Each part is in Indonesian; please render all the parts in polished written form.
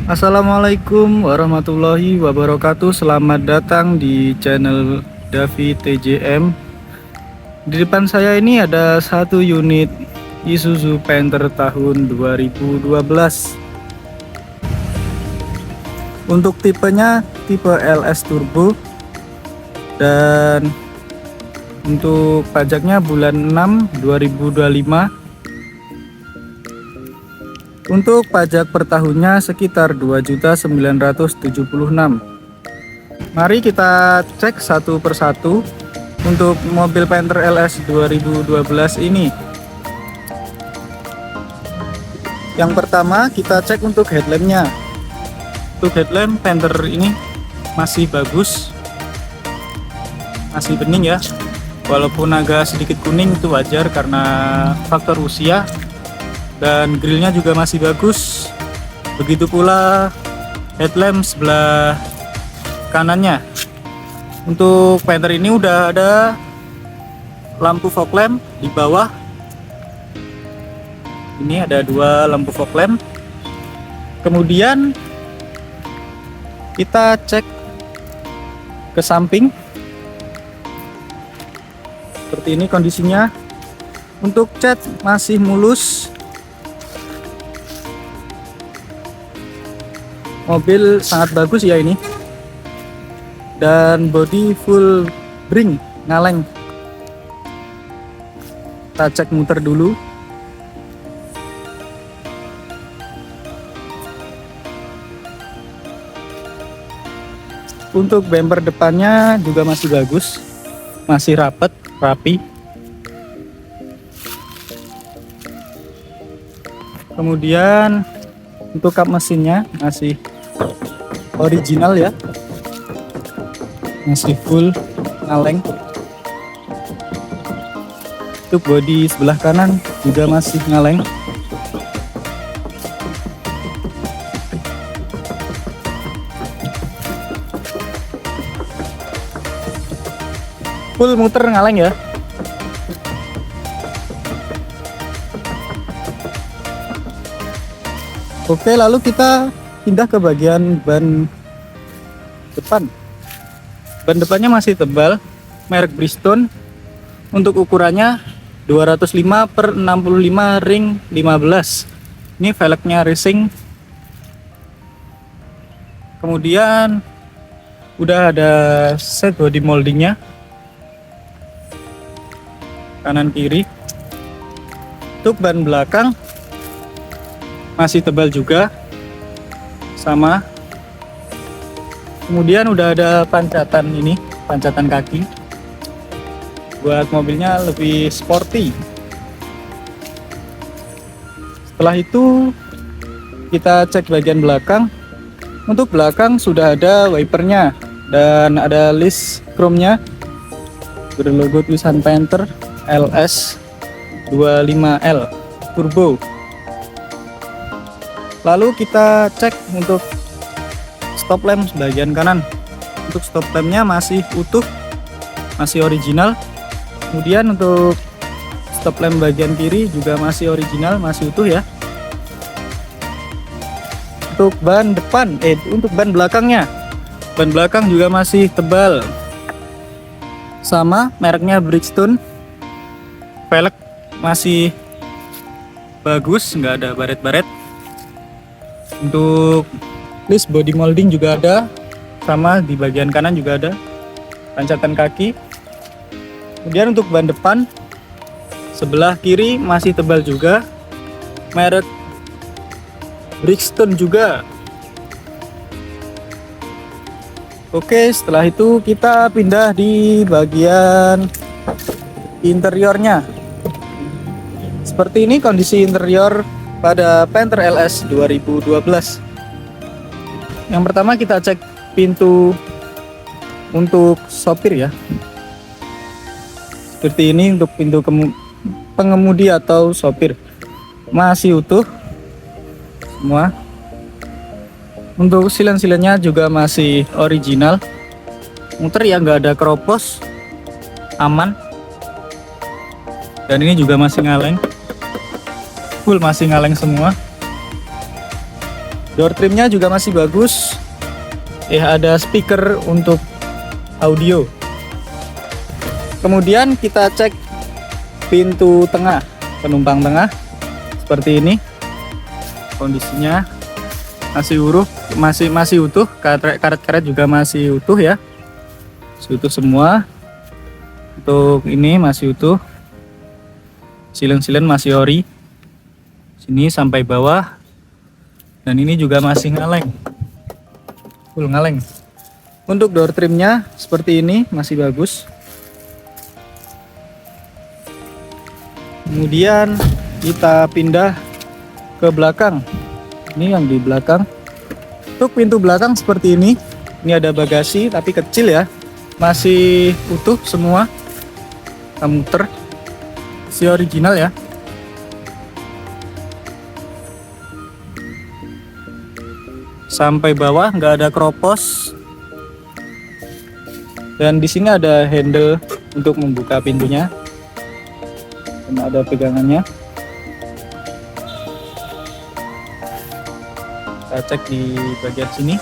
Assalamualaikum warahmatullahi wabarakatuh. Selamat datang di channel Davi TJM. Di depan saya ini ada satu unit Isuzu Panther tahun 2012. Untuk tipenya tipe LS Turbo, dan untuk pajaknya bulan 6 2025. Untuk pajak per tahunnya sekitar 2.976.000. Mari kita cek satu persatu untuk mobil Panther LS 2012 ini. Yang pertama kita cek untuk headlampnya. Untuk headlamp Panther ini masih bagus, masih bening ya. Walaupun agak sedikit kuning itu wajar karena faktor usia. Dan grillnya juga masih bagus, begitu pula headlamp sebelah kanannya. Untuk Panther ini udah ada lampu fog lamp di bawah. Ini ada dua lampu fog lamp. Kemudian kita cek ke samping. Seperti ini kondisinya. Untuk cat masih mulus. Mobil sangat bagus ya ini, dan body full ring ngaleng. Kita cek muter dulu. Untuk bumper depannya juga masih bagus, masih rapat, rapi. Kemudian untuk kap mesinnya masih original ya, masih full ngaleng. Untuk bodi sebelah kanan juga masih ngaleng. Full muter ngaleng ya. Oke, lalu kita pindah ke bagian ban depan. Ban depannya masih tebal, merek Bridgestone. Untuk ukurannya 205/65 ring 15. Ini velgnya racing. Kemudian udah ada set body moldingnya, kanan kiri. Untuk ban belakang masih tebal juga, sama. Kemudian udah ada pancatan ini, pancatan kaki, buat mobilnya lebih sporty. Setelah itu kita cek bagian belakang. Untuk belakang sudah ada wipernya dan ada list chrome-nya berlogo tulisan Panther LS 25L Turbo. Lalu kita cek untuk stop lamp bagian kanan. Untuk stop lampnya masih utuh, masih original. Kemudian untuk stop lamp bagian kiri juga masih original, masih utuh ya. Untuk ban depan, untuk ban belakangnya, ban belakang juga masih tebal, sama, mereknya Bridgestone. Velg masih bagus, nggak ada baret-baret. Untuk list body molding juga ada, sama di bagian kanan juga ada pancatan kaki. Kemudian untuk ban depan sebelah kiri masih tebal juga, merek Bridgestone juga. Oke, setelah itu kita pindah di bagian interiornya. Seperti ini kondisi interior pada Panther LS 2012. Yang pertama kita cek pintu untuk sopir ya. Seperti ini untuk pintu pengemudi atau sopir, masih utuh semua. Untuk silen-silennya juga masih original. Muter ya nggak ada keropos, aman. Dan ini juga masih ngaleng, full masih ngaleng semua. Door trimnya juga masih bagus. Ada speaker untuk audio. Kemudian kita cek pintu tengah, penumpang tengah seperti ini. Kondisinya masih utuh, karet-karet juga masih utuh ya. Masih utuh semua. Untuk ini masih utuh. Silen-silen masih ori. Sini sampai bawah. Dan ini juga masih ngaleng. Full ngaleng. Untuk door trimnya seperti ini, masih bagus. Kemudian kita pindah ke belakang. Ini yang di belakang. Untuk pintu belakang seperti ini. Ini ada bagasi tapi kecil ya. Masih utuh semua. Kita muter. Si original ya. Sampai bawah nggak ada kropos. Dan di sini ada handle untuk membuka pintunya. Dan ada pegangannya. Kita cek di bagian sini.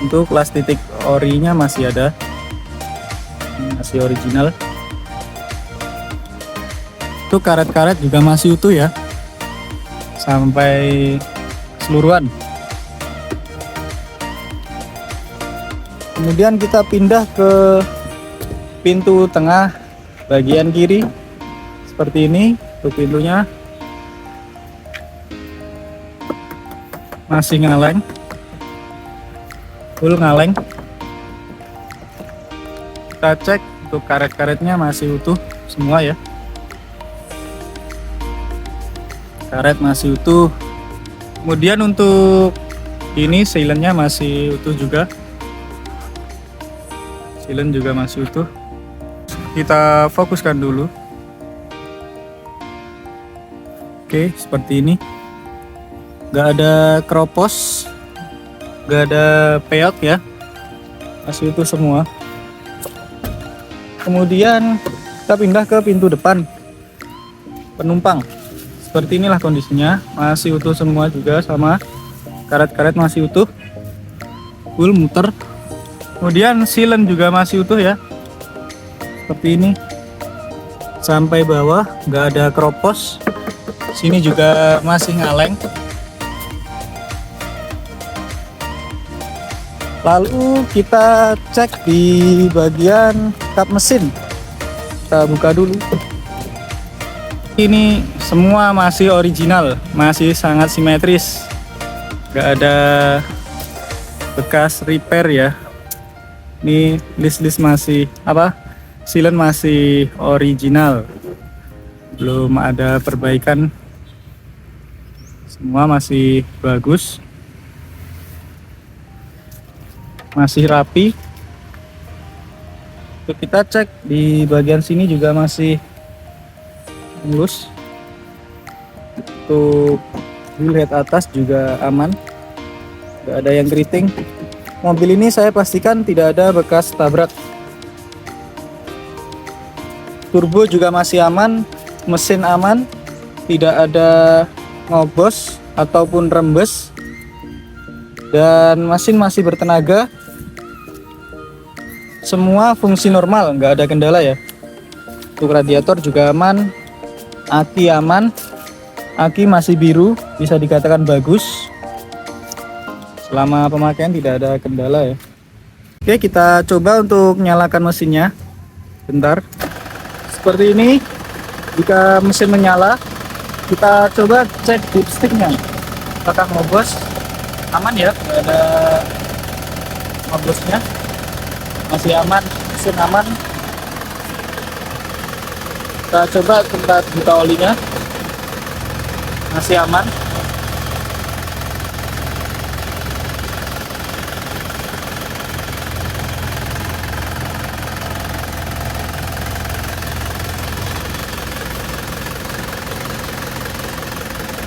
Untuk las titik orinya masih ada. Masih original. Itu karet-karet juga masih utuh ya. Sampai keseluruhan. Kemudian kita pindah ke pintu tengah bagian kiri seperti ini. Untuk pintunya masih ngaleng, full ngaleng. Kita cek untuk karet-karetnya masih utuh semua ya. Karet masih utuh. Kemudian untuk ini silennya masih utuh juga. Silen juga masih utuh. Kita fokuskan dulu. Oke, seperti ini. Gak ada kropos, gak ada peot ya. Masih utuh semua. Kemudian kita pindah ke pintu depan penumpang. Seperti inilah kondisinya. Masih utuh semua juga, sama karet-karet masih utuh. Full muter. Kemudian silen juga masih utuh ya. Seperti ini. Sampai bawah nggak ada kropos. Sini juga masih ngaleng. Lalu kita cek di bagian kap mesin. Kita buka dulu. Ini semua masih original, masih sangat simetris. Nggak ada bekas repair ya. Ini list masih silen masih original, belum ada perbaikan, semua masih bagus, masih rapi. Untuk kita cek di bagian sini juga masih mulus. Untuk wheel head atas juga aman, nggak ada yang keriting. Mobil ini saya pastikan tidak ada bekas tabrak. Turbo juga masih aman, mesin aman, tidak ada ngobos ataupun rembes, dan mesin masih bertenaga. Semua fungsi normal, nggak ada kendala ya. Untuk radiator juga aman, aki aman, aki masih biru, bisa dikatakan bagus. Selama pemakaian tidak ada kendala ya. Oke, kita coba untuk nyalakan mesinnya. Bentar. Seperti ini. Jika mesin menyala, kita coba cek dipsticknya. Apakah ngobos? Aman ya, tidak ada ngobosnya. Masih aman, mesin aman. Kita coba tempat buka olinya. Masih aman.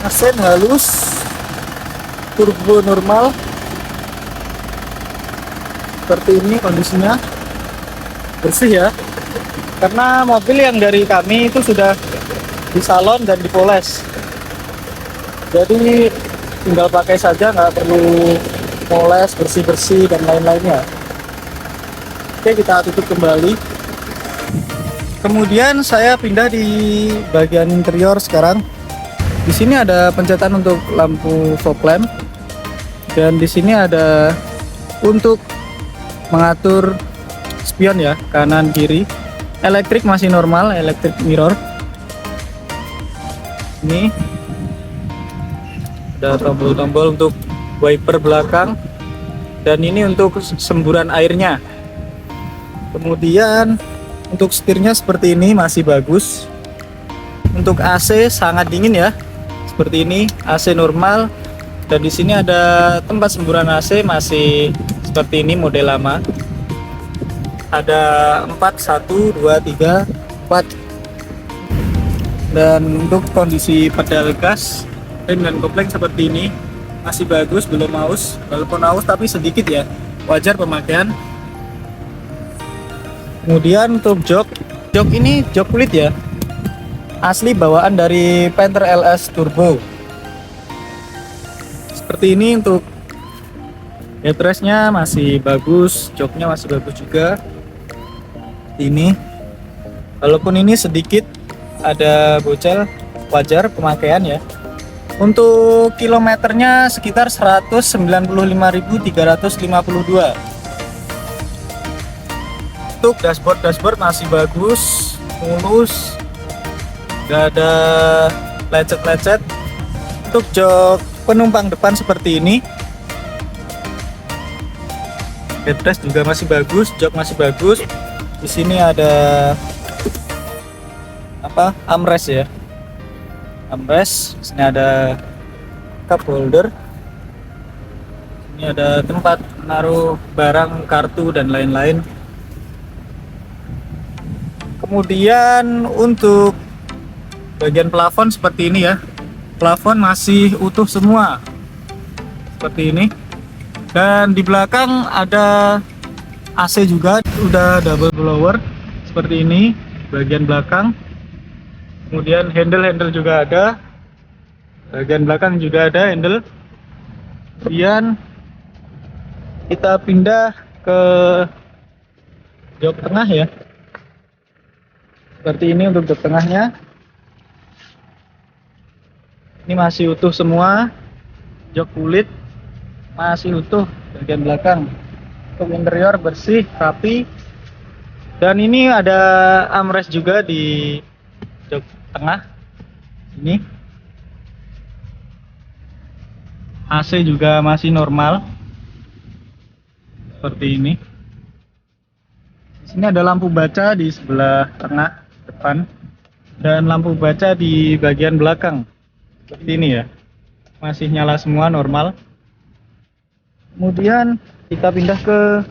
Mesin halus, turbo normal. Seperti ini kondisinya, bersih ya. Karena mobil yang dari kami itu sudah di salon dan dipoles. Jadi tinggal pakai saja, nggak perlu moles, bersih-bersih dan lain-lainnya. Oke, kita tutup kembali. Kemudian saya pindah di bagian interior sekarang. Di sini ada pencetan untuk lampu fog lamp dan di sini ada untuk mengatur spion ya, kanan kiri. Elektrik masih normal, electric mirror. Ini ada tombol-tombol untuk wiper belakang dan ini untuk semburan airnya. Kemudian untuk setirnya seperti ini masih bagus. Untuk AC sangat dingin ya, seperti ini AC normal. Dan di sini ada tempat semburan AC masih seperti ini model lama. Ada 4, 1, 2, 3, 4. Dan untuk kondisi pedal gas rem dan kopling seperti ini masih bagus, belum aus. Walaupun aus tapi sedikit ya, wajar pemakaian. Kemudian untuk jok ini jok kulit ya, asli bawaan dari Panther LS Turbo. Seperti ini. Untuk headrestnya masih bagus, joknya masih bagus juga. Ini walaupun ini sedikit ada bocel, wajar pemakaian ya. Untuk kilometernya sekitar 195.352. Untuk dashboard masih bagus, mulus, gak ada lecet-lecet. Untuk jok penumpang depan seperti ini. Headrest juga masih bagus, jok masih bagus. Di sini ada armrest ya, armrest. Di sini ada cup holder. Ini ada tempat menaruh barang, kartu dan lain-lain. Kemudian untuk bagian plafon seperti ini ya, plafon masih utuh semua seperti ini. Dan di belakang ada AC juga, udah double blower seperti ini bagian belakang. Kemudian handle juga ada, bagian belakang juga ada handle. Kemudian kita pindah ke jok tengah ya, seperti ini. Untuk jok tengahnya ini masih utuh semua, jok kulit masih utuh bagian belakang. Untuk interior bersih, rapi. Dan ini ada armrest juga di jok tengah ini. AC juga masih normal seperti ini. Di sini ada lampu baca di sebelah tengah depan dan lampu baca di bagian belakang seperti ini ya, masih nyala semua normal. Kemudian kita pindah ke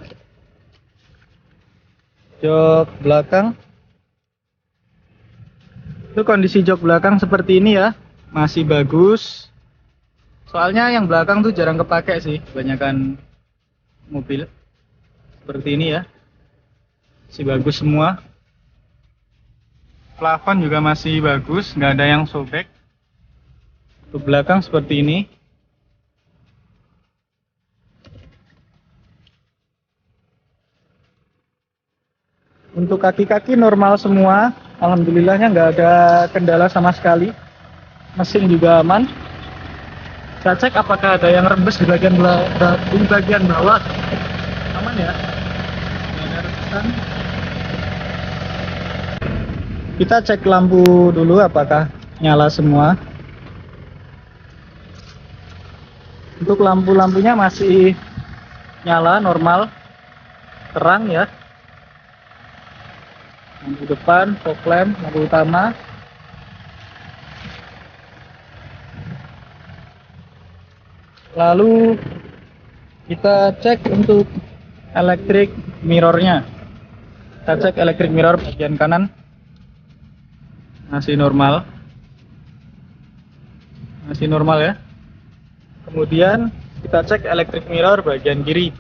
jok belakang. Itu kondisi jok belakang seperti ini ya, masih bagus. Soalnya yang belakang tuh jarang kepake sih, kebanyakan mobil. Seperti ini ya, masih bagus semua. Plafon juga masih bagus, nggak ada yang sobek. Untuk belakang seperti ini. Untuk kaki-kaki normal semua, alhamdulillahnya nggak ada kendala sama sekali. Mesin juga aman. Saya cek apakah ada yang rembes di bagian bawah. Aman ya. Nggak ada rembesan. Kita cek lampu dulu apakah nyala semua. Untuk lampu-lampunya masih nyala normal, terang ya. Lampu depan, fog lamp, lampu utama. Lalu kita cek untuk electric mirrornya. Kita cek electric mirror bagian kanan masih normal, ya. Kemudian kita cek electric mirror bagian kiri.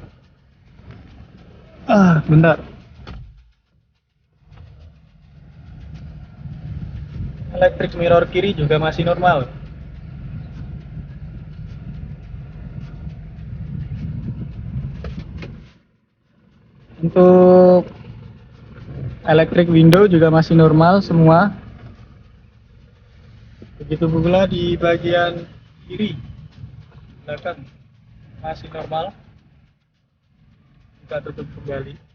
Bentar. Electric mirror kiri juga masih normal. Untuk electric window juga masih normal semua. Begitu pula di bagian kiri belakang masih normal. Kita tutup kembali.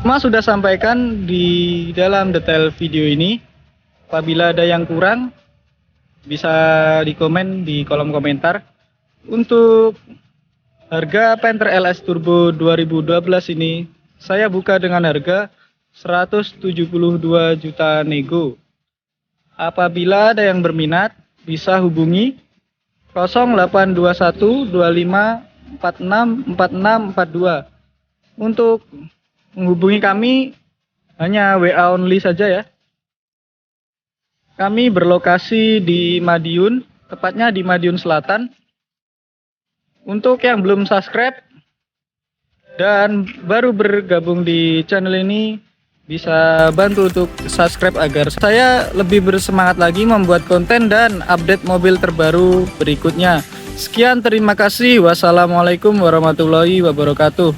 Mas sudah sampaikan di dalam detail video ini. Apabila ada yang kurang, bisa dikomen di kolom komentar. Untuk harga Panther LS Turbo 2012 ini, saya buka dengan harga 172 juta nego. Apabila ada yang berminat, bisa hubungi 0821 25 46 46 42. Untuk menghubungi kami hanya WA only saja ya. Kami berlokasi di Madiun, tepatnya di Madiun Selatan. Untuk yang belum subscribe dan baru bergabung di channel ini, bisa bantu untuk subscribe agar saya lebih bersemangat lagi membuat konten dan update mobil terbaru berikutnya. Sekian, terima kasih. Wassalamualaikum warahmatullahi wabarakatuh.